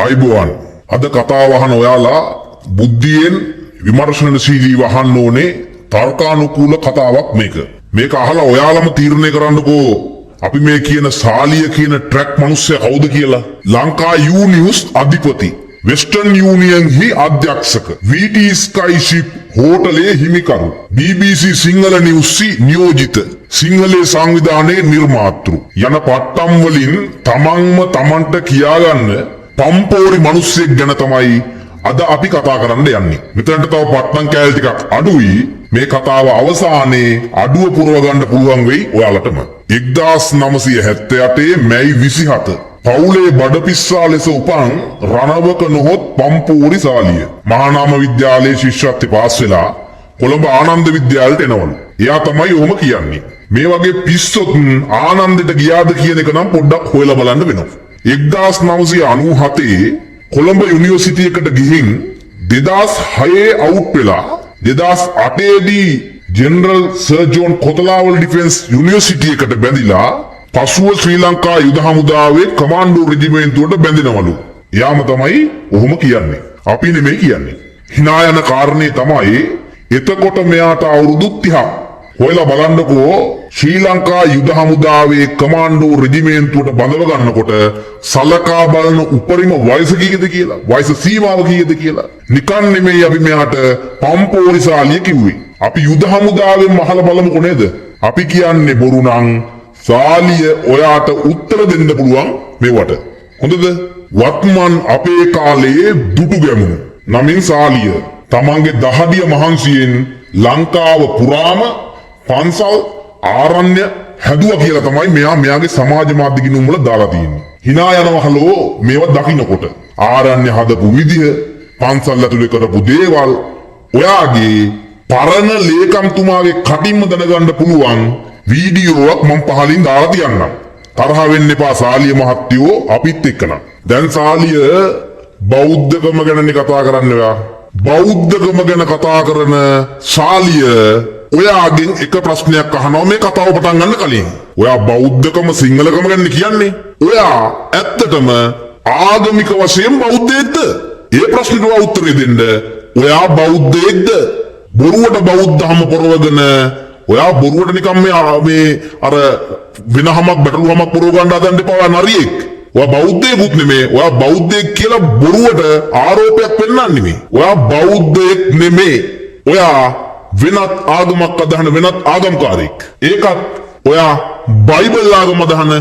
ආයිබෝවන් අද කතාව අහන ඔයාලා බුද්ධියෙන් විමර්ශනශීලීව අහන්න ඕනේ තර්කානුකූල කතාවක් මේක. මේක අහලා ඔයාලම තීරණය කරන්නකෝ අපි මේ කියන සාලිය කියන ට්‍රැක් මිනිස්සයා කවුද කියලා. ලංකා යූ නිවුස් අධිපති, වෙස්ටර්න් යූනියන් හි අධ්‍යක්ෂක, VT ස්කයිෂිප් හෝටලේ හිමිකරු, BBC සිංහල නිවුස් නියෝජිත, සිංහලේ සංවිධානයේ නිර්මාතෘ යන පට්ටම් වලින් තමන්ම තමන්ට කියාගන්න පම්පෝරි මිනිස්සෙක් ගැන තමයි අද අපි කතා කරන්න යන්නේ. මෙතනට තව පට්ටම් කෑල් ටිකක් අඩුයි. මේ කතාව අවසානයේ අඩුව පුරව ගන්න පුළුවන් වෙයි ඔයාලටම. 1978 මැයි 27 පවුලේ බඩපිස්සා ලෙස උපන් රණවක නොහොත් පම්පෝරි සාලිය මහානාම විද්‍යාලයේ ශිෂ්‍යත්වය පාස් වෙලා කොළඹ ආනන්ද විද්‍යාලයට එනවලු. එයා තමයි ඔහොම කියන්නේ. මේ වගේ පිස්සොත් ආනන්දට ගියාද කියන එක නම් පොඩ්ඩක් හොයලා බලන්න වෙනවා. 1997 කොළඹ යුනිවර්සිටි එකට ගිහින් 2006 අවුට් වෙලා 2008 දී general sir John Kotelawala defence university එකට බැඳිලා පසුව ශ්‍රී ලංකා යුද හමුදාවේ කමාන්ඩෝ රෙජිමෙන්තුවට බැඳිනවලු. එයාම තමයි ඔහොම කියන්නේ. අපි නෙමෙයි කියන්නේ. hina යන කාරණේ තමයි එතකොට මෙයාට අවුරුදු 30ක්. හොයලා බලන්නකෝ ශ්‍රී ලංකා යුද හමුදාවේ කමාන්ඩෝ රෙජිමෙන්තුවට බඳව ගන්නකොට සලකා බලන උපරිම වයස කීයද කියලා, වයස සීමාව කීයද කියලා. නිකන් නෙමෙයි අපි මෙයාට පම්පෝරි සාලිය කිව්වේ. අපි යුද හමුදාවෙන් මහල බලමුකෝ නේද? අපි කියන්නේ බොරු නම් සාලිය ඔයාට උත්තර දෙන්න පුළුවන් මේවට. හොඳද? වත්මන් අපේ කාලයේ දුටු ගැමුණු නමින් සාලිය තමන්ගේ දහඩිය මහන්සියෙන් ලංකාව පුරාම පන්සල් ආරණ්‍ය හැදුවා කියලා තමයි මෙයාගේ සමාජ මාධ්‍ය ගිණුම් වල දාලා තියෙන්නේ. hina යනවා හලෝ මේවා දකින්නකොට. ආරණ්‍ය හදපු විදිය, පන්සල් ඇතුලේ කරපු දේවල් ඔයාගේ පරණ ලේකම්තුමාගේ කටින්ම දැනගන්න පුළුවන් වීඩියෝවක් මම පහලින් දාලා තියන්නම්. තරහ වෙන්න එපා සාලිය මහත්තයෝ අපිත් එක්කනම්. දැන් සාලිය බෞද්ධකම ගැනනේ කතා කරන්නේ ඔයා. බෞද්ධකම ගැන කතා කරන සාලිය ඔයාගෙන් එක ප්‍රශ්නයක් අහනවා මේ කතාව පටන් ගන්න කලින්. ඔයා බෞද්ධකම සිංහලකම ගැන කියන්නේ. ඔයා ඇත්තටම ආගමික වශයෙන් බෞද්ධයෙක්ද? ඒ ප්‍රශ්නෙට උත්තරේ දෙන්න. ඔයා බෞද්ධයෙක්ද? බොරුවට බෞද්ධහම පොරවගෙන ඔයා බොරුවට නිකම් මේ අර විනහමක් බටළුවමක් පොරව ගන්න හදන්න එපා නරියෙක්. ඔයා බෞද්ධයෙකුත් නෙමේ. ඔයා බෞද්ධයෙක් කියලා බොරුවට ආරෝපයක් පෙන්නන්නේ නෙමේ. ඔයා බෞද්ධයෙක් නෙමේ. ඔයා වෙනත් ආගමක් අදහන වෙනත් ආගම්කාරයෙක්. ඒකත් ඔයා බයිබල් ආගම අදහන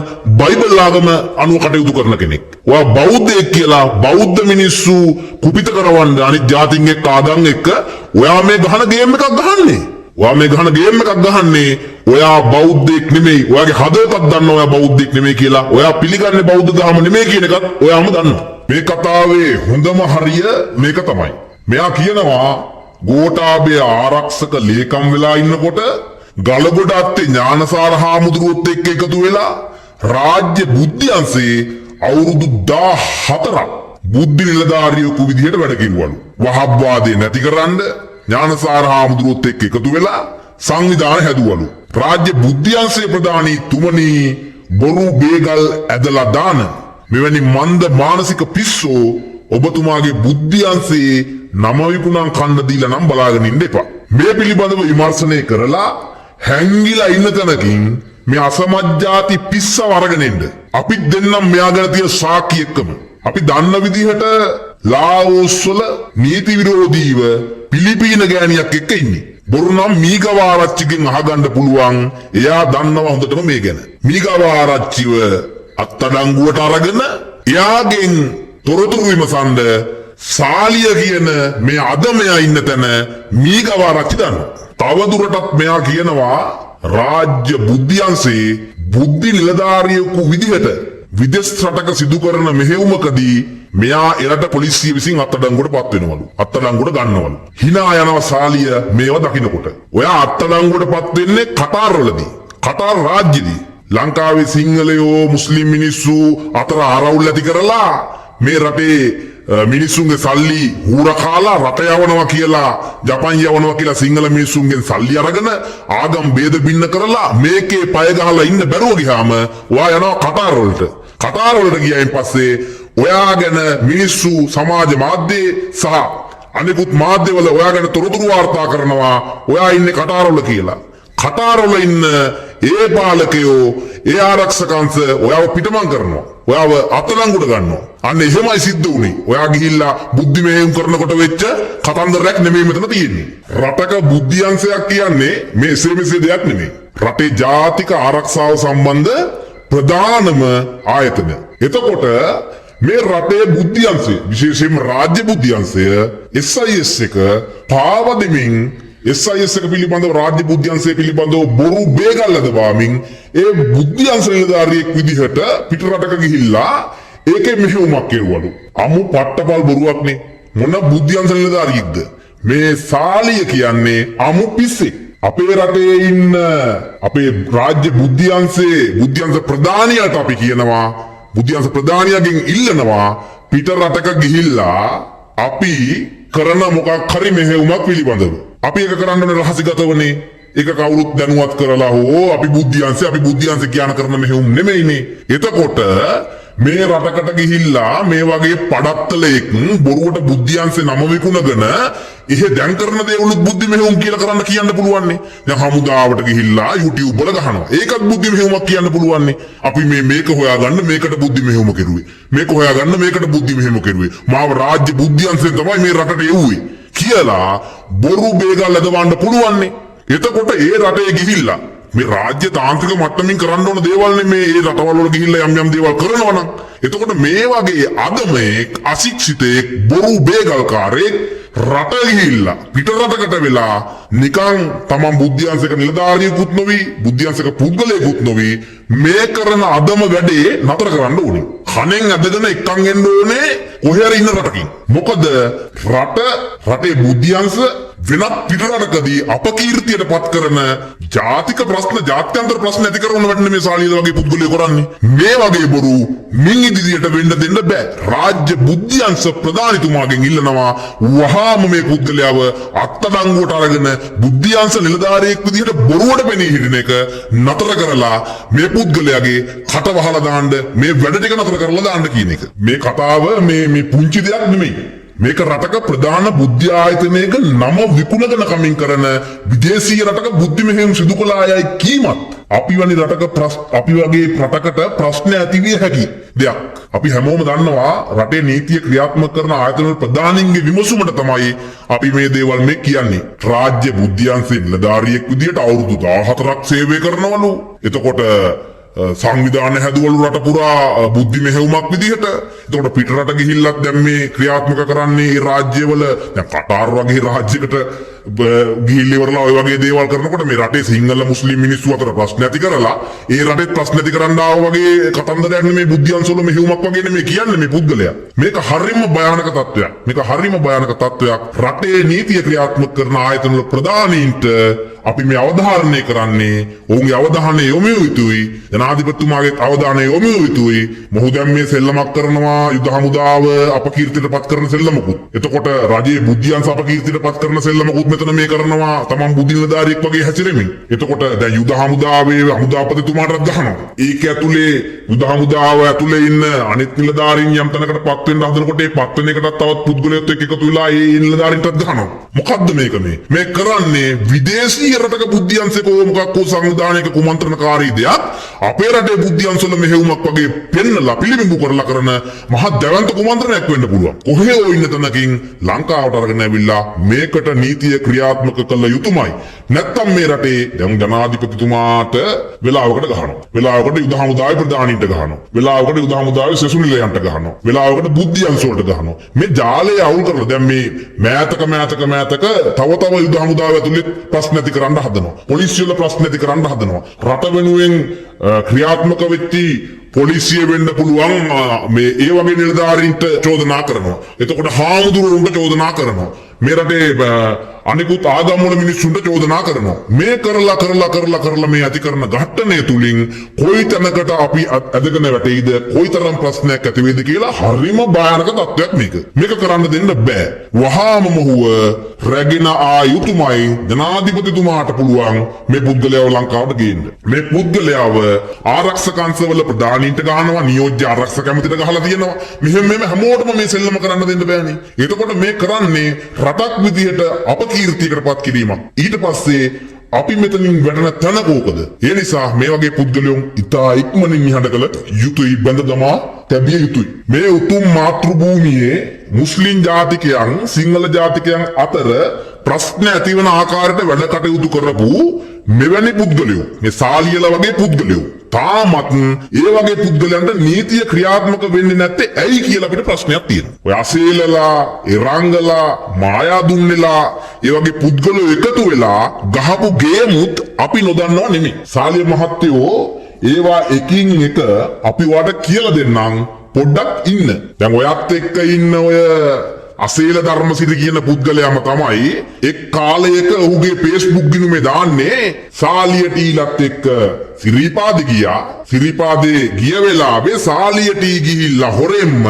බයිබල් ආගම අනුව කටයුතු කරන කෙනෙක්. ඔයා බෞද්ධයෙක් කියලා බෞද්ධ මිනිස්සු කුපිත කරවන්න අනිත් ජාතින් එක්ක ආගම් එක්ක ඔයා මේ ගහන ගේම් එකක් ගහන්නේ. ඔයා මේ ගහන ගේම් එකක් ගහන්නේ. ඔයා බෞද්ධයෙක් නෙමෙයි. ඔයාගේ හදවතක් දන්නවා ඔයා බෞද්ධයෙක් නෙමෙයි කියලා. ඔයා පිළිගන්නේ බෞද්ධ ධර්ම නෙමෙයි කියන එකත් ඔයාම දන්නවා. මේ කතාවේ හොඳම හරිය මේක තමයි. මෙයා කියනවා ගෝඨාභය ආරක්ෂක ලේකම් වෙලා ඉන්නකොට ගලගොඩ අත්තේ ඥානසාර හාමුදුරුවොත් එක්ක එකතු වෙලා රාජ්‍ය බුද්ධි අංශයේ අවුරුදු 14ක් බුද්ධි නිලධාරියෙකු විදිහට වැඩ කිරුවලු. වහබ්වාදේ නැති කරන්න ඥානසාර හාමුදුරුවොත් එක්ක එකතු වෙලා සංවිධාන හැදුවලු. රාජ්‍ය බුද්ධි අංශයේ ප්‍රධානී තුමනි බොරු බේගල් ඇදලා දාන මෙවැනි මන්ද මානසික පිස්සෝ ඔබතුමාගේ බුද්ධි අංශයේ නම විකුණන් කන්න දීලා නම් බලාගෙන ඉන්න එපා. මේ පිළිබඳව විමර්ශනය කරලා හැංගිලා ඉන්න තැනකින් මේ අසමජ්ජාති පිස්සව අරගෙන එන්න. අපි දෙන්නම් මෙයා ගැන තියෙන සාක්ෂි එක්කම. අපි දන්න විදිහට ලාओस වල නීති විරෝධීව පිලිපීන ගෑණියක් එක්ක ඉන්නේ. බොරු නම් මීගවාරච්චිගෙන් අහගන්න පුළුවන්. එයා දන්නවා හොඳටම මේ ගැන. මීගවාරච්චිව අත්අඩංගුවට අරගෙන එයාගෙන් තොරතුරු විමසන්න සාලිය කියන මේ අද මෙයා ඉන්න තැන මීගවාරච්චි දන්නවා. තවදුරටත් මෙයා කියනවා රාජ්‍ය බුද්ධි අංශයේ බුද්ධි නිලධාරියෙකු විදිහට විදේශ රටක සිදු කරන මෙහෙයුමකදී මෙයා එරට පොලිසිය විසින් අත්අඩංගුවට පත් වෙනවලු. අත්අඩංගුවට ගන්නවලු. hina යනවා සාලිය මේව දකින්නකොට. ඔයා අත්අඩංගුවට පත් වෙන්නේ කතාර් වලදී. කතාර් රාජ්‍යෙදී. ලංකාවේ සිංහලයෝ මුස්ලිම් මිනිස්සු අතර ආරවුල් ඇති කරලා මේ රටේ මිනිස්සුන්ගේ සල්ලි හූර කාලා රට යවනවා කියලා ජපන් යවනවා කියලා සිංහල මිනිස්සුන්ගෙන් සල්ලි අරගෙන ආගම් ભેද බින්න කරලා මේකේ පය ගහලා ඉන්න බැරුව ගියාම ඔයා යනවා කතාර් වලට. කතාර් වලට ගියයින් පස්සේ ඔයා ගැන මිනිස්සු සමාජ මාධ්‍යයේ සහ අනිකුත් මාධ්‍යවල ඔයා ගැන තොරතුරු වාර්තා කරනවා ඔයා ඉන්නේ කටාරවල කියලා. කටාරවල ඉන්න ඒ පාලකයෝ ඒ ආරක්ෂකංශ ඔයාව පිටමං කරනවා. ඔයාව අත්අඩංගුවට ගන්නවා. අන්න එහෙමයි සිද්ධ වුනේ. ඔයා ගිහිල්ලා බුද්ධි මෙහෙයුම් කරනකොට වෙච්ච කතන්දරයක් නෙමෙයි මෙතන තියෙන්නේ. රටක බුද්ධියංශයක් කියන්නේ මේ මෙසේ දෙයක් නෙමෙයි. රටේ ජාතික ආරක්ෂාව සම්බන්ධ ප්‍රධානම ආයතන. එතකොට මේ රටේ බුද්ධියංශය විශේෂයෙන්ම රාජ්‍ය බුද්ධියංශය SIS එක පාව දෙමින් SIS එක පිළිබඳව රාජ්‍ය බුද්ධියංශය පිළිබඳව බොරු බේගල් ලදවාමින් ඒ බුද්ධියංශ නිලධාරියෙක් විදිහට පිට රටක ගිහිල්ලා ඒකේ මෙහෙයුමක් කෙරුවලු. අමු පට්ටපල් බොරුවක්නේ. මොන බුද්ධියංශ නිලධාරියෙක්ද? මේ සාලිය කියන්නේ අමු පිස්සෙක්. අපේ රටේ ඉන්න අපේ රාජ්‍ය බුද්ධියංශ ප්‍රධානියට අපි කියනවා බුද්ධියංශ ප්‍රධානියගෙන් ඉල්ලනවා පිට රටක ගිහිල්ලා අපි කරන මොකක් හරි මෙහෙයුමක් පිළිබඳව අපි ඒක කරන්න ඕනේ රහසිගතවනේ. ඒක කවුරුත් දැනුවත් කරලා හෝ අපි බුද්ධියංශ කියන කරන මෙහෙයුම් නෙමෙයිනේ. එතකොට මේ රටකට ගිහිල්ලා මේ වගේ පඩත්තලෙක් බොරුවට බුද්ධියංශේ නම විකුණගෙන එහෙ දැන් කරන දේවලුත් බුද්ධි මෙහෙයුම් කියලා කරන්න කියන්න පුළුවන්නේ. දැන් හමුදාවට ගිහිල්ලා YouTube වල ගහනවා. ඒකත් බුද්ධි මෙහෙයුමක් කියන්න පුළුවන්නේ. අපි මේක හොයාගන්න මේකට බුද්ධි මෙහෙයුම කෙරුවේ. මේක හොයාගන්න මේකට බුද්ධි මෙහෙයුම කෙරුවේ. මාව රාජ්‍ය බුද්ධියංශයෙන් තමයි මේ රටට එව්වේ කියලා බොරු බේගල් ලදවන්න පුළුවන්නේ. එතකොට ඒ රටේ ගිහිල්ලා මේ රාජ්‍ය තාන්ත්‍රික මට්ටමින් කරන්න ඕන දේවල් නෙමේ ඒ රටවල් වල ගිහිල්ලා යම් දේවල් කරනවා නම් එතකොට මේ වගේ අදමෙක් අශික්ෂිතෙක් බොරු බේගල්කාරයෙක් රට ගිහිල්ලා පිට රටකට වෙලා නිකන් තමන් බුද්ධියංශක නිලධාරියෙකුත් නොවි බුද්ධියංශක පුද්ගලයෙකුත් නොවි මේ කරන අදම වැඩේ නතර කරන්න ඕනේ. කණෙන් ඇදගෙන එක්කන් එන්න ඕනේ කොහේ හරි ඉන්න රටකින්. මොකද රටේ බුද්ධියංශ වෙනත් පිටරටකදී අපකීර්තියට පත් කරන ජාතික ප්‍රශ්න ජාත්‍යන්තර ප්‍රශ්න ඇති කරන වැඩනේ මේ සාලියද වගේ පුද්ගලයෝ කරන්නේ. මේ වගේ බොරු මින් ඉදිරියට වෙන්න දෙන්න බෑ. රාජ්‍ය බුද්ධියංශ ප්‍රධානිතුමාගෙන් ඉල්ලනවා වහාම මේ පුද්ගලයාව අත්අඩංගුවට අරගෙන බුද්ධියංශ නිලධාරියෙක් විදිහට බොරුවට පෙනී හිටින එක නතර කරලා මේ පුද්ගලයාගේ කට වහලා දාන්න මේ වැඩ ටික නතර කරලා දාන්න කියන එක. මේ කතාව මේ පුංචි දෙයක් නෙමෙයි. මේක රටක ප්‍රධාන බුද්ධි ආයතනයක නම විකුණගෙන කමින් කරන විදේශීය රටක බුද්ධි මෙහෙයුම් සිදු කළ අයයි කීමත් අපි වගේ රටකට ප්‍රශ්න ඇතිවිය හැකි දෙයක්. අපි හැමෝම දන්නවා රටේ නීතිය ක්‍රියාත්මක කරන ආයතන ප්‍රධානීන්ගේ විමසුමට තමයි අපි මේ දේවල් මේ කියන්නේ. රාජ්‍ය බුද්ධියංශයේ නිලධාරියෙක් විදියට අවුරුදු 14ක් සේවය කරනවලු. එතකොට සංවිධානය හැදුවලු රට පුරා බුද්ධි මෙහෙයුමක් විදිහට. එතකොට පිට රට ගිහිල්ලත් දැන් මේ ක්‍රියාත්මක කරන්නේ රාජ්‍යවල දැන් කටාර් වගේ රාජ්‍යයකට ගිහිල්ලිවරලා ඔය වගේ දේවල් කරනකොට මේ රටේ සිංහල මුස්ලිම් මිනිස්සු අතර ප්‍රශ්න ඇති කරලා ඒ රටේ ප්‍රශ්න ඇති කරන්න ආව වගේ කතන්දරයක් නෙමේ බුද්ධියංශවල මෙහෙයුමක් වගේ නෙමේ කියන්නේ මේ පුද්ගලයා. මේක හරිම භයානක තත්ත්වයක්. රටේ නීතිය ක්‍රියාත්මක කරන ආයතනවල ප්‍රධානීන්ට අපි මේ අවධාරණය කරන්නේ ඔවුන්ගේ අවධානය යොමු යුතුයි. ජනාධිපතිතුමාගේ අවධානය යොමු යුතුයි. මොහු දැන් මේ සෙල්ලමක් කරනවා යුද හමුදාව අපකීර්තියට පත් කරන සෙල්ලමකුත්. එතකොට රජයේ බුද්ධියංශ අපකීර්තියට පත් කරන සෙල්ලමකුත් මෙතන මේ කරනවා තමන් බුද්ධි නිලධාරියෙක් වගේ හැසිරෙමින්. එතකොට දැන් යුද හමුදාවේ හමුදාපතිතුමාටත් ගහනවා. ඒක ඇතුලේ යුද හමුදාව ඇතුලේ ඉන්න අනිත් නිලධාරීන් යම් තැනකට පත් වෙන්න හදනකොට ඒ පත් වෙන එකටත් තවත් පුද්ගලයෙක් එක්ක එකතු වෙලා ඒ නිලධාරීන්ටත් ගහනවා. මොකද්ද මේ කරන්නේ විදේශීය රටක බුද්ධියංශයක මොකක්කෝ සංවිධානයක කුමන්ත්‍රණකාරී දෙයක් අපේ රටේ බුද්ධියංශවල මෙහෙයුමක් වගේ පෙන්නලා පිළිබිඹු කරලා කරන මහ දැවැන්ත කුමන්ත්‍රණයක් වෙන්න පුළුවන්. කොහේ හෝ ඉන්න තැනකින් ලංකාවට අරගෙන ඇවිල්ලා මේකට නීතිය ක්‍රියාත්මක කළ යුතුමයි. නැත්තම් මේ රටේ දැන් ජනාධිපතිතුමාට වෙලාවකට ගහනවා. වෙලාවකට යුද හමුදාවේ ප්‍රධානීන්ට ගහනවා. වෙලාවකට යුද හමුදාවේ සෙසු නිලයන්ට ගහනවා. වෙලාවකට බුද්ධියංශ වලට ගහනවා. මේ ජාලය අවුල් කරලා දැන් මේ මෑතක තව යුද හමුදාව ඇතුලේ ප්‍රශ්න ඇති කරන්න හදනවා. පොලිසිය වල ප්‍රශ්න ඇති කරන්න හදනවා. රට වෙනුවෙන් ක්‍රියාත්මක වෙච්චි පොලිසිය වෙන්න පුළුවන් මේ ඒ වගේ නිලධාරීන්ට චෝදනා කරනවා. එතකොට හාමුදුරුවන්ට චෝදනා කරනවා. මේ රටේ අනිකුත් ආගම් වල මිනිස්සුන්ට චෝදනා කරනවා. මේ කරලා මේ ඇති කරන ඝට්ටනය තුලින් කොයි තැනකට අපි ඇදගෙන වැටෙයිද කොයිතරම් ප්‍රශ්නයක් ඇති වෙයිද කියලා හරිම භයානක තත්ත්වයක් මේක. මේක කරන්න දෙන්න බෑ. වහාම මොහුව රැගෙන ආයුතුමයි ජනාධිපතිතුමාට පුළුවන් මේ පුද්ගලයාව ලංකාවට ගේන්න. මේ පුද්ගලයාව ආරක්ෂක අංශවල ප්‍රධානී රනින්ට ගහනවා නියෝජ්‍ය ආරක්ෂක ඇමතිට ගහලා තියෙනවා මෙහෙම හැමෝටම මේ සෙල්ලම කරන්න දෙන්න බෑනේ එතකොට මේ කරන්නේ රටක් විදිහට අපකීර්තියකටපත් කිරීමක් ඊට පස්සේ අපි මෙතනින් වැඩන තැන කෝකද ඒ නිසා මේ වගේ පුද්ගලයන් ඉතා ඉක්මනින් නිහඬ කළ යුතුයි බඳ දමා තැබිය යුතුයි මේ උතුම් මාතෘ භූමියේ මුස්ලිම් ජාතිකයන් සිංහල ජාතිකයන් අතර ප්‍රශ්න ඇතිවන ආකාරයට වැඩ කටයුතු කරපු මෙවැනි පුද්ගලයෝ මේ සාලියල වගේ පුද්ගලයෝ තාමත් ඒ වගේ පුද්ගලයන්ට නීතිය ක්‍රියාත්මක වෙන්නේ නැත්තේ ඇයි කියලා අපිට ප්‍රශ්නයක් තියෙනවා. ඔය අසීලලා, ඉරංගලා, මායාදුන්නලා ඒ වගේ පුද්ගලයෝ එකතු වෙලා ගහපු ගේමුත් අපි නොදන්නව නෙමෙයි. සාලිය මහත්තයෝ ඒවා එකින් එක අපි වාට කියලා දෙන්නම් පොඩ්ඩක් ඉන්න. දැන් ඔයත් එක්ක ඉන්න ඔය අසීල ධර්මසිරි කියන පුද්ගලයාම තමයි එක් කාලයක ඔහුගේ Facebook ගිණුමේ දාන්නේ සාලියට ඊලත් එක්ක සිරිපාද ගියා සිරිපාදේ ගිය වෙලාවේ සාලියට ගිහිල්ලා හොරෙන්ම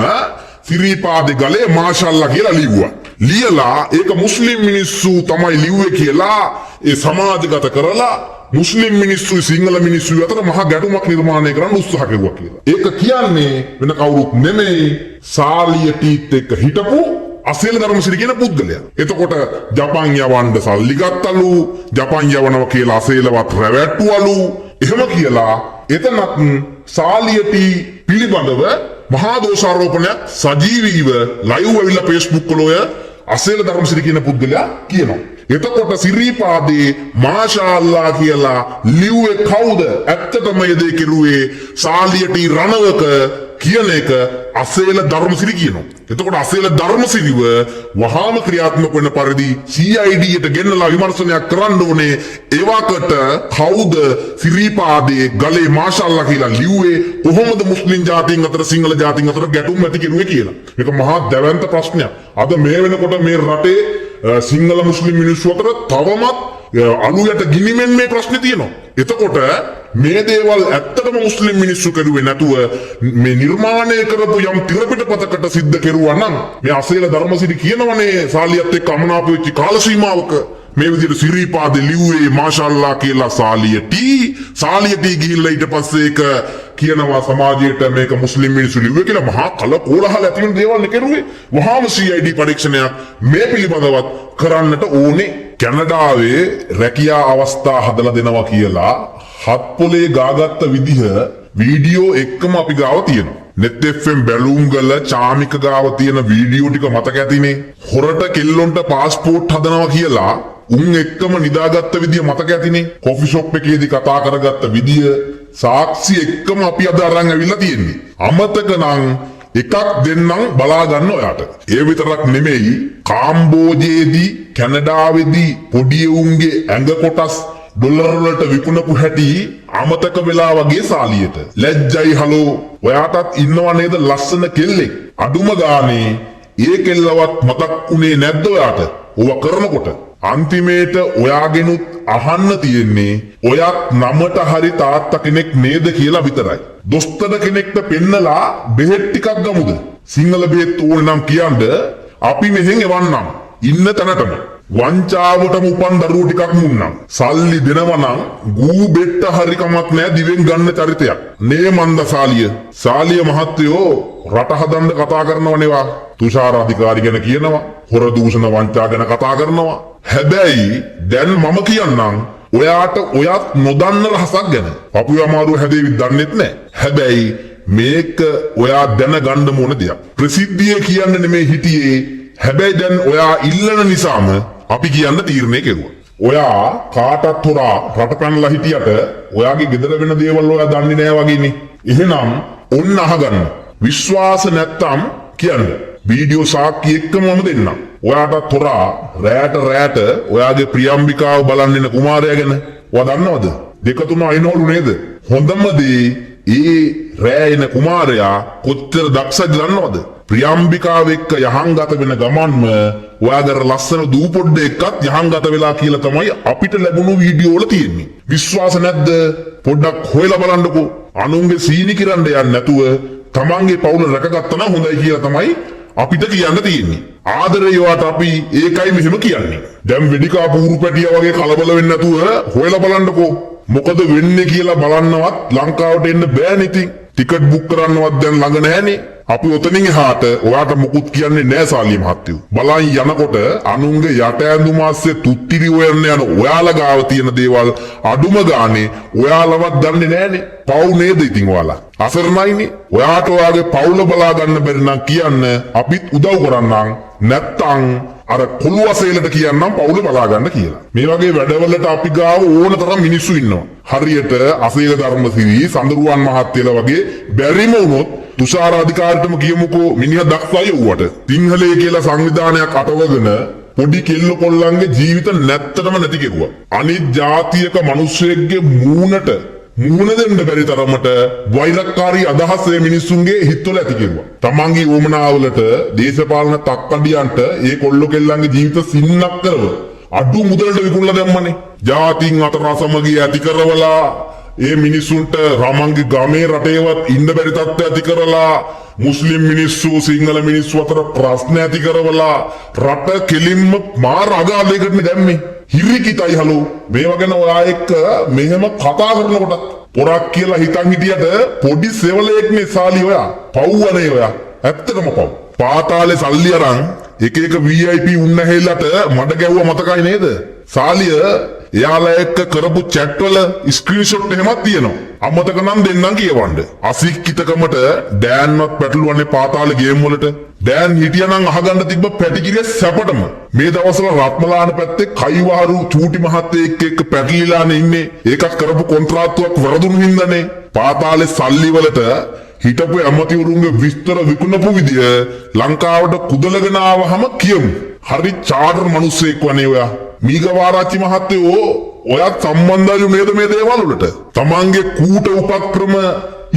සිරිපාදේ ගලේ මාෂල්ලා කියලා ලිව්වා ලියලා ඒක මුස්ලිම් මිනිස්සු තමයි ලිව්වේ කියලා ඒ සමාජගත කරලා මුස්ලිම් මිනිස්සු සිංහල මිනිස්සු අතර මහා ගැටුමක් නිර්මාණය කරන්න උත්සාහ කරුවා කියලා. ඒක කියන්නේ වෙන කවුරුත් නෙමෙයි සාලියටීත් එක්ක හිටපු අසීල ධර්මසිරි කියන පුද්ගලයා. එතකොට ජපන් යවන්න සල්ලි ගත්තලු, ජපන් යවනවා කියලා අසීලවත් රැවට්ටුවලු. එහෙම කියලා එතනත් සාලියටි පිළිබඳව මහා දෝෂාරෝපණයක් සජීවීව ලයිව් වෙවිලා Facebook වල ඔය අසීල ධර්මසිරි කියන පුද්ගලයා කියනවා. එතකොට සිරිපාදේ මාෂාල්ලා කියලා ලිව්වේ කවුද? ඇත්තටම මේ දේ කෙරුවේ සාලියටි රණවක කියන එක අසීල ධර්මසිරි කියනවා. එතකොට අසීල ධර්මසිරිව වහාම ක්‍රියාත්මක වෙන පරිදි CID-ට ගෙන්නලා විමර්ශනයක් කරන්න ඕනේ. ඒවකට කවුද සිරිපාදේ ගලේ මාෂාල්ලා කියලා ලිව්වේ? කොහොමද මුස්ලිම් ජාතීන් අතර සිංහල ජාතීන් අතර ගැටුම් ඇති කෙරුවේ කියලා. මේක මහා දැවැන්ත ප්‍රශ්නයක්. අද මේ වෙනකොට මේ රටේ සිංහල මුස්ලිම් මිනිස්සු අතර තවමත් අලුයට ගිනිමෙන් මේ ප්‍රශ්නේ තියෙනවා. එතකොට මේ දේවල් ඇත්තටම මුස්ලිම් මිනිස්සු කරුවේ නැතුව මේ නිර්මාණය කරපු යම් තිරපිටපතකට සිද්ධ කෙරුවා නම් මේ අසීල ධර්මසිරි කියනවනේ සාලියත් එක්ක අමනාප වෙච්ච කාල සීමාවක මේ විදිහට සිරිපාදේ ලිව්වේ මාෂාල්ලා කියලා සාලියටි ගිහිල්ලා ඊට පස්සේ ඒක කියනවා සමාජයට මේක මුස්ලිම් මිනිස්සු ලිව්වේ කියලා මහා කලකෝලහල ඇති වෙන දේවල් නේ කෙරුවේ. වහාම CID පරීක්ෂණයක් මේ පිළිබඳවත් කරන්නට ඕනේ. කැනඩාවේ රැකියා අවස්ථා හදලා දෙනවා කියලා හත්පොලේ ගාගත්ත විදිහ වීඩියෝ එක්කම අපි ගාව තියෙනවා. net fm බැලුම්ගල චාමික ගාව තියෙන වීඩියෝ ටික මතක ඇතිනේ. හොරට කෙල්ලොන්ට පාස්පෝර්ට් හදනවා කියලා උන් එක්කම නිදාගත්ත විදිය මතක ඇතිනේ. කොෆි ෂොප් එකේදී කතා කරගත්ත විදිය සාක්ෂි එක්කම අපි අද අරන් ඇවිල්ලා තියෙන්නේ. අමතක නම් එකක් දෙන්නම් බලා ගන්න ඔයාට. ඒ විතරක් නෙමෙයි කාම්බෝජයේදී කැනඩාවේදී පොඩි උන්ගේ ඇඟ කොටස් ඩොලර් වලට විකුණපු හැටි අමතක වෙලා වගේ සාලියට. ලැජ්ජයි හලෝ. ඔයාටත් ඉන්නව නේද ලස්සන කෙල්ලෙක්? අඩුම ගානේ ඒ කෙල්ලවත් මතක් උනේ නැද්ද ඔයාට? ඔව කරනකොට අන්තිමේට ඔයාගෙනුත් අහන්න තියෙන්නේ ඔයත් නමට හරි තාත්තා කෙනෙක් නේද කියලා විතරයි. දොස්තර කෙනෙක්ට පෙන්නලා බෙහෙත් ටිකක් ගමුද? සිංහල බෙහෙත් ඕනේ නම් කියන්න අපි මෙහෙන් එවන්නම්. ඉන්න තැනටම. වංචාවටම උපන් දරුවෝ ටිකක් මුන්නම්. සල්ලි දෙනවා නම් ගූ බෙට්ට හරි කමක් නැහැ දිවෙන් ගන්න චරිතයක්. නේ මන්ද සාලිය මහත්තයෝ රට හදන්න කතා කරනවනේවා. තුෂාර අධිකාරි ගැන කියනවා. හොර දූෂණ වංචා ගැන කතා කරනවා. හැබැයි දැන් මම කියන්නම් ඔයාට ඔයත් නොදන්න රහසක් ගැන. පපුව අමාරුව හැදේවි දන්නෙත් නැහැ. හැබැයි මේක ඔයා දැනගන්න ඕන දෙයක්. ප්‍රසිද්ධිය කියන්න නෙමෙයි හිටියේ. හැබැයි දැන් ඔයා ඉල්ලන නිසාම අපි කියන්න තීරණය කෙරුවා. ඔයා කාටත් හොරා රට පැනලා හිටියට ඔයාගේ ගෙදර වෙන දේවල් ඔයා දන්නේ නැහැ වගේනේ. එහෙනම් ඔන්න අහගන්න. විශ්වාස නැත්තම් කියන්න. වීඩියෝ සාක්ෂි එක්කම මම දෙන්නම්. ඔයාටත් හොරා රැට ඔයාගේ ප්‍රියම්බිකාව බලන්න එන කුමාරයා ගැන ඔයා දන්නවද? 2-3 අයිනවලු නේද? හොඳම දේ ඒ රෑ එන කුමාරයා කොච්චර දක්ෂද දන්නවද? ප්‍රියම්බිකාව එක්ක යහංගත වෙන ගමන්ම ඔයාගේ ලස්සන දූ පොඩ්ඩ එක්කත් යහංගත වෙලා කියලා තමයි අපිට ලැබුණු වීඩියෝ වල තියෙන්නේ. විශ්වාස නැද්ද? පොඩ්ඩක් හොයලා බලන්නකෝ. අනුන්ගේ සීනි කිරන්න යන්නේ නැතුව තමන්ගේ පවුල රැකගත්තා නම් හොඳයි කියලා තමයි අපිට කියන්න තියෙන්නේ. ආදරේ වාට අපි ඒකයි මෙහෙම කියන්නේ. දැන් වෙඩිකා පුරු පැටියා වගේ කලබල වෙන්නේ නැතුව හොයලා බලන්නකෝ. මොකද වෙන්නේ කියලා බලන්නවත් ලංකාවට එන්න බෑනේ ඉතින්. ටිකට් බුක් කරන්නවත් දැන් ළඟ නැහැනේ. අපි ඔතනින් එහාට ඔයාට මොකුත් කියන්නේ නෑ සාලිය මහත්තයෝ. බලන් යනකොට අනුන්ගේ යට ඇඳුම ආස්සේ තුත්තිරි හොයන්න යන ඔයාලා ගාව තියෙන දේවල් අඩුම ගානේ ඔයාලවත් දන්නේ නෑනේ. පව් නේද ඉතින් ඔයාලා? අසරණයිනේ. ඔයාට ඔයාගේ පවුල බලා ගන්න බැරි නම් කියන්න අපිත් උදව් කරන්නම්. නැත්තම් අර කොළු වසේලට කියන්නම් පවුල බලා ගන්න කියලා. මේ වගේ වැඩවලට අපි ගාව ඕන තරම් මිනිස්සු ඉන්නවා. හරියට අසේල ධර්මසිරි සඳරුවන් මහත්තයලා වගේ බැරිම වුණොත් තුෂාර අධිකාරියටම කියමුකෝ මිනිහා දක්ෂයි වුවට. සිංහලයේ කියලා සංවිධානයක් අටවගෙන පොඩි කෙල්ල කොල්ලන්ගේ ජීවිත නැත්තටම නැති කෙරුවා. අනිත් ජාතියක මිනිස්සෙක්ගේ මූණට මුහුණ දෙන්න බැරි තරමට වෛරක්කාරී අදහස් මේ මිනිස්සුන්ගේ හිතවල ඇති කෙරුවා. තමන්ගේ උවමනාවලට දේශපාලන තක්කඩියන්ට ඒ කොල්ල කෙල්ලන්ගේ ජීවිත සින්නක් කරව අඩු මුදලට විකුණලා දැම්මනේ. ජාතින් අතර අසමගිය ඇති කරවලා ඒ මිනිස්සුන්ට රමන්ගේ ගමේ රටේවත් ඉන්න බැරි තත්ත්ව ඇති කරලා මුස්ලිම් මිනිස්සු සිංහල මිනිස්සු අතර ප්‍රශ්න ඇති කරවලා රට කෙලින්ම මාර අගාධයකට දැම්මේ. හිරිකිතයි හලෝ මේවා ගැන ඔයා එක්ක මෙහෙම කතා කරනකොට පොරක් කියලා හිතන් හිටියට පොඩි සෙවලෙක්නේ සාලි ඔයා. පව්වනේ ඔයා. ඇත්තටම පව්. පාතාලේ සල්ලි අරන් එක එක VIP උන්න හැල්ලට මඩ ගැව්වා මතකයි නේද? සාලිය එයාලා එක්ක කරපු chat වල ස්ක්‍රීන්ෂොට් එහෙමත් තියෙනවා. අමතක නම් දෙන්නම් කියවන්න. අසික්කිතකමට ඩෑන්වත් පැටලුවන්නේ පාතාලේ ගේම් වලට. ඩෑන් හිටියනම් අහගන්න තිබ්බ පැටිකිරිය සැපටම. මේ දවස්වල රත්මලාන පැත්තේ කයිවාරු චූටි මහත්තයෙක් එක්ක පැටලිලානේ ඉන්නේ. ඒකත් කරපු කොන්ත්‍රාත්තුවක් වරදුණු හින්දානේ. පාතාලේ සල්ලි වලට හිටපු ඇමතිවරුන්ගේ විස්තර විකුණපු විදිය ලංකාවට කුදලගෙන ආවහම කියමු. හරි චාටර් මිනිස්සෙක් වනේ ඔයා. මීගවාරච්චි මහත්තයෝ ඔයත් සම්බන්ධයි නේද මේ දේවල් වලට? තමන්ගේ කූට උපක්‍රම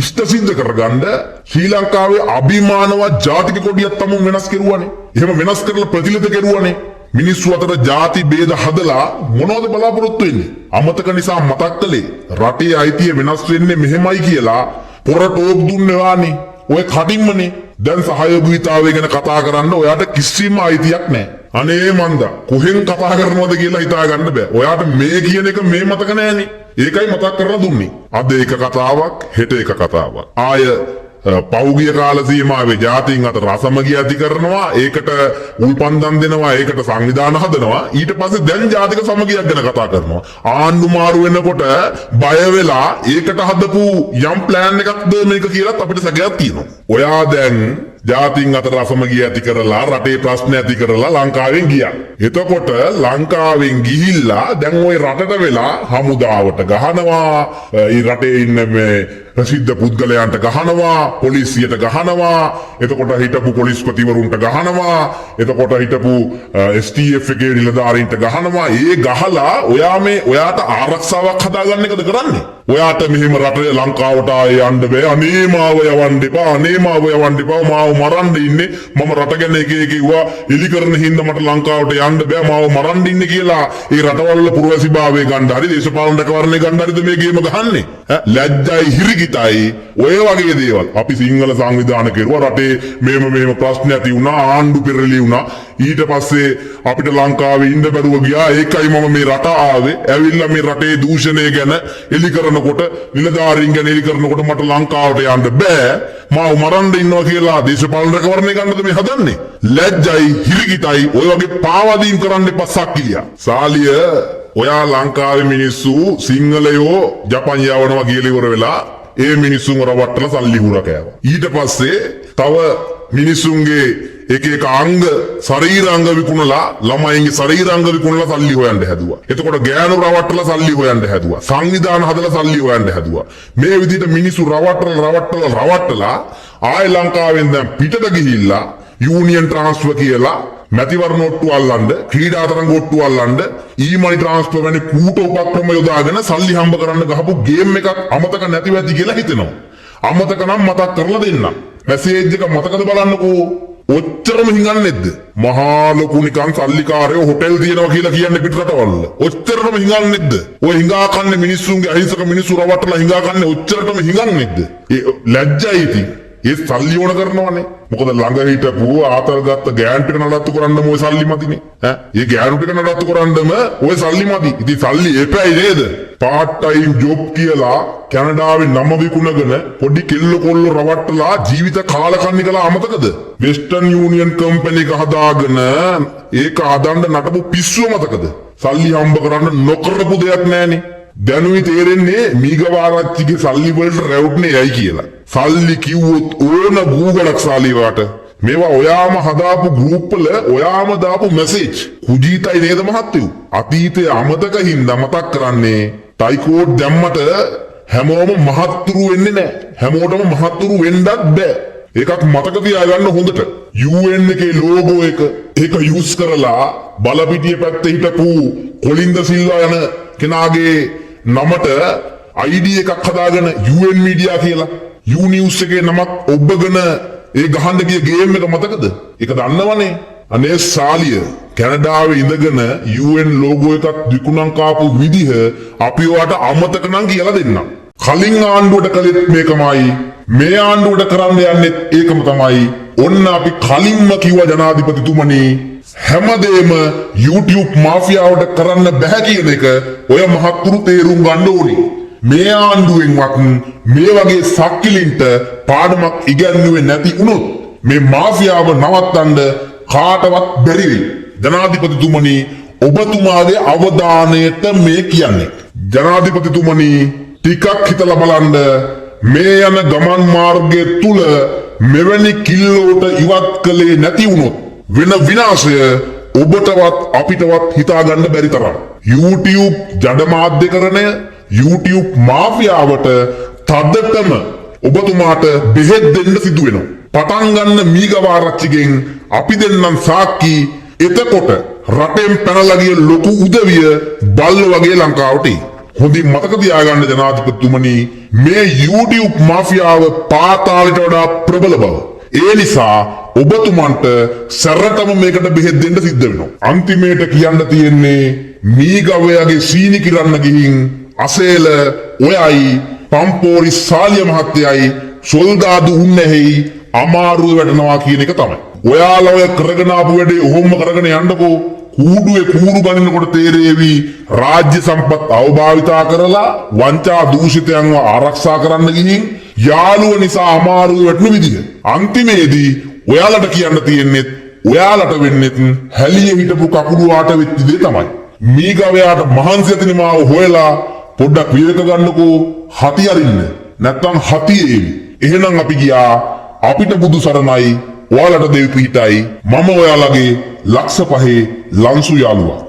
ඉෂ්ට සිද්ධ කරගන්න ශ්‍රී ලංකාවේ අභිමානවත් ජාතික කොඩියක් තමුන් වෙනස් කෙරුවානේ. එහෙම වෙනස් කරලා ප්‍රතිලිත කෙරුවානේ. මිනිස්සු අතර ಜಾති ભેද හදලා මොනවද බලාපොරොත්තු වෙන්නේ? අමතක නිසා මතක් කළේ රටේ අයිතිය වෙනස් වෙන්නේ මෙහෙමයි කියලා පොර ටෝක් දුන්නේ වානේ. ඔය කඩින්මනේ. දැන් සහයෝගීතාවය ගැන කතා කරන්න ඔයාට කිසිම අයිතියක් නැහැ. අනේ මන්දා කොහෙන් කතා කරනවද කියලා හිතා ගන්න බෑ. ඔයාට මේ කියන එක මේ මතක නෑනේ. ඒකයි මතක් කරලා දුන්නේ. අද එක කතාවක් හෙට එක කතාවක්. ආය පෞගිය කාල සීමාවේ ජාතීන් අතර රසමගිය ඇති කරනවා. ඒකට උල්පන්දම් දෙනවා. ඒකට සංවිධාන හදනවා. ඊට පස්සේ දැන් ජාතික සමගියක් ගැන කතා කරනවා. ආණ්ඩු මාරු වෙනකොට බය වෙලා ඒකට හදපු යම් ප්ලෑන් එකක්ද මේක කියලාත් අපිට සැකයක් තියෙනවා. ඔයා දැන් ජාතීන් අතර රසමගිය ඇති කරලා රටේ ප්‍රශ්න ඇති කරලා ලංකාවෙන් ගියා. එතකොට ලංකාවෙන් ගිහිල්ලා දැන් ওই රටට වෙලා හමුදාවට ගහනවා. ඒ රටේ ඉන්න මේ ප්‍රසිද්ධ පුද්ගලයන්ට ගහනවා. පොලිසියට ගහනවා. එතකොට හිටපු පොලිස්පතිවරුන්ට ගහනවා. එතකොට හිටපු STF එකේ නිලධාරීන්ට ගහනවා. ඒ ගහලා ඔයාට ආරක්ෂාවක් හදාගන්න එකද කරන්නේ? ඔයාට මෙහෙම රටේ ලංකාවට ආයේ යන්න බෑ. අනේ මාව යවන්න එපා. අනේ මාව යවන්න එපා. මාව මරන්න ඉන්නේ. මම රට ගැන එක කිව්වා. එලි කරන හින්දා මට ලංකාවට යන්න බෑ. මාව මරන්න ඉන්නේ කියලා ඒ රටවල පුරවැසිභාවය ගන්න හරි දේශපාලන රැකවරණය ගන්න හරිද මේ ගේම ගහන්නේ? ලැජ්ජයි හිරිකිතයි ඔය වගේ දේවල්. අපි සිංහල සංවිධාන කෙරුවා රටේ මෙහෙම ප්‍රශ්න ඇති වුණා. ආණ්ඩු පෙරළි වුණා. ඊට පස්සේ අපිට ලංකාවේ ඉන්න බැරුව ගියා. ඒකයි මම මේ රට ආවේ. ඇවිල්ලා මේ රටේ දූෂණය ගැන එලි කරනකොට නිලධාරීන් ගැන එලි කරනකොට මට ලංකාවට යන්න බෑ. මාව මරන්න ඉන්නවා කියලා දේශපාලන රැකවරණය ගන්නද මේ හදන්නේ? ලැජ්ජයි හිරිකිතයි ඔය වගේ පාවාදීම් කරන්න එපා සක්කිලියා. සාලිය ඔයා ලංකාවේ මිනිස්සු සිංහලයෝ ජපන් යවනවා කියලා ඉවර වෙලා ඒ මිනිස්සුන් රවට්ටලා සල්ලි හුර කෑවා. ඊට පස්සේ තව මිනිස්සුන්ගේ එක අංග ශරීරාංග විකුණලා ළමයින්ගේ ශරීරාංග විකුණලා සල්ලි හොයන්න හැදුවා. එතකොට ගෑනු රවට්ටලා සල්ලි හොයන්න හැදුවා. සංවිධාන හදලා සල්ලි හොයන්න හැදුවා. මේ විදිහට මිනිස්සු රවට්ටලා ආය ලංකාවෙන් දැන් පිටට ගිහිල්ලා යූනියන් ට්‍රාන්ස්ෆර් කියලා මැතිවරණ ඔට්ටු අල්ලන්න, ක්‍රීඩා තරඟ ඔට්ටු අල්ලන්න, ඊමනි ට්‍රාන්ස්ෆර් වැනි කූට උපක්‍රම යොදාගෙන සල්ලි හම්බ කරන්න ගහපු ගේම් එකක් අමතක නැතිව ඇති කියලා හිතෙනවා. අමතක නම් මතක් කරලා දෙන්න. මැසේජ් එක මතකද බලන්නකෝ. ඔච්චරම හිඟන්නේද? මහා ලොකු නිකන් සල්ලිකාරයෝ හොටෙල් තියනවා කියලා කියන්නේ පිටරටවල. ඔච්චරම හිඟන්නේද? ඔය හිඟා කන්නේ මිනිස්සුන්ගේ අහිංසක මිනිස්සු රවට්ටලා හිඟා කන්නේ ඔච්චරටම හිඟන්නේද? ඒ ලැජ්ජයි ඉතින්. ඒ සල්ලි ඕන කරනවනේ. මොකද ළඟ හිටපු ආතල් ගත්ත ගෑන් ටික නඩත්තු කරන්නම ඔය සල්ලි මතිනේ. ඒ ගෑනු ටික නඩත්තු කරන්නම ඔය සල්ලි මදි. ඉතින් සල්ලි එපැයි නේද? පාට් ටයිම් ජොබ් කියලා කැනඩාවේ නම විකුණගෙන පොඩි කෙල්ල කොල්ල රවට්ටලා ජීවිත කාලකන්ණි කළා අමතකද? වෙස්ටර්න් යූනියන් කම්පැනි එක හදාගෙන ඒක හදන්න නටපු පිස්සුව මතකද? සල්ලි හම්බ කරන්න නොකරපු දෙයක් නෑනේ. දැනුයි තේරෙන්නේ මීගවාරච්චිගේ සල්ලි වලට රැවුට්නේ යයි කියලා. සල්ලි කිව්වොත් ඕන Google සාලිවාට මේවා ඔයාම හදාපු ගෲප් වල ඔයාම දාපු මැසේජ් කුජීතයි නේද මහත්තයෝ? අතීතයේ අමතක හින්දා මතක් කරන්නේ ටයිකෝඩ් දැම්මට හැමෝම මහත්තුරු වෙන්නේ නැහැ. හැමෝටම මහත්තුරු වෙන්නත් බෑ. ඒකක් මතක තියාගන්න හොඳට. UN එකේ ලෝගෝ ඒක යූස් කරලා බලපිටිය පැත්තේ හිටපු කොලින්ද සිල්වා යන කෙනාගේ නමට ID එකක් හදාගෙන UN මීඩියා කියලා U News එකේ නමක් ඔබගෙන ඒ ගහන්න ගිය ගේම් එක මතකද? ඒක දන්නවනේ. අනේ සාලිය කැනඩාවේ ඉඳගෙන UN ලෝගෝ එකක් විකුණන් කාපු විදිහ අපි ඔයාට අමතක නම් කියලා දෙන්නම්. කලින් ආණ්ඩුවට කළෙත් මේකමයි. මේ ආණ්ඩුවට කරන්න යන්නෙත් ඒකම තමයි. ඔන්න අපි කලින්ම කිව්ව ජනාධිපතිතුමනි හැමදේම YouTube මාෆියාවට කරන්න බෑ කියන එක ඔය මහත්තුරු තේරුම් ගන්න ඕනේ. මේ ආණ්ඩුවෙන්වත් මේ වගේ සක්කිලින්ට පාඩමක් ඉගැන්නුවේ නැති වුණොත් මේ මාෆියාව නවත්තන්න කාටවත් බැරි වෙයි. ජනාධිපතිතුමනි ඔබතුමාගේ අවධානයට මේ කියන්නේ. ජනාධිපතිතුමනි ටිකක් හිතලා බලන්න මේ යන ගමන් මාර්ගය තුල මෙවැනි කිල්ලෝට ඉවත් කළේ නැති වුණොත් වෙන විනාශය ඔබටවත් අපිටවත් හිතාගන්න බැරි තරම්. YouTube ජඩමාධ්‍යකරණය YouTube මාෆියාවට තදටම ඔබතුමාට බෙහෙත් දෙන්න සිදු වෙනවා. පටන් ගන්න මීගවාරච්චිගෙන් අපි දෙන්නම් සාක්කි. එතකොට රටෙන් පැනලා ගිය ලොකු උදවිය බල්ල වගේ ලංකාවට හොඳින් මතක තියාගන්න ජනාධිපතිතුමනි මේ YouTube මාෆියාව පාතාලයට වඩා ප්‍රබල බව. ඒ නිසා ඔබතුමන්ට සැරටම මේකට බෙහෙත් දෙන්න සිද්ධ වෙනවා. අන්තිමේට කියන්න තියෙන්නේ මීගවයාගේ සීනි කිරන්න ගිහින් අසේල ඔයයි පම්පෝරි සාලිය මහත්තයයි සොල්දාදු උන්නැහි අමාරුව වැටෙනවා කියන එක තමයි. ඔයාලා ඔය කරගෙන ආපු වැඩේ ඔහොම කරගෙන යන්නකෝ. කූඩුවේ කූඩු ගනිනකොට තේරෙවි රාජ්‍ය සම්පත් අවභාවිතා කරලා වංචා දූෂිතයන්ව ආරක්ෂා කරන්න ගිහින් යාළුව නිසා අමාරුව වැටෙන විදිහ. අන්තිමේදී ඔයාලට කියන්න තියෙන්නේ ඔයාලට වෙන්නේ හැලිය හිටපු කකුළු ආට වෙච්ච දේ තමයි. මීගවයාට මහන්සි ඇතිනමාව හොයලා පොඩ්ඩක් විවේක ගන්නකෝ. හති අරින්න නැත්තම් හති ඒවි. එහෙනම් අපි ගියා. අපිට බුදු සරණයි. ඔයාලට දෙවි පිහිටයි. මම ඔයාලගේ ලක්ෂ 5 ලන්සු යාළුවා.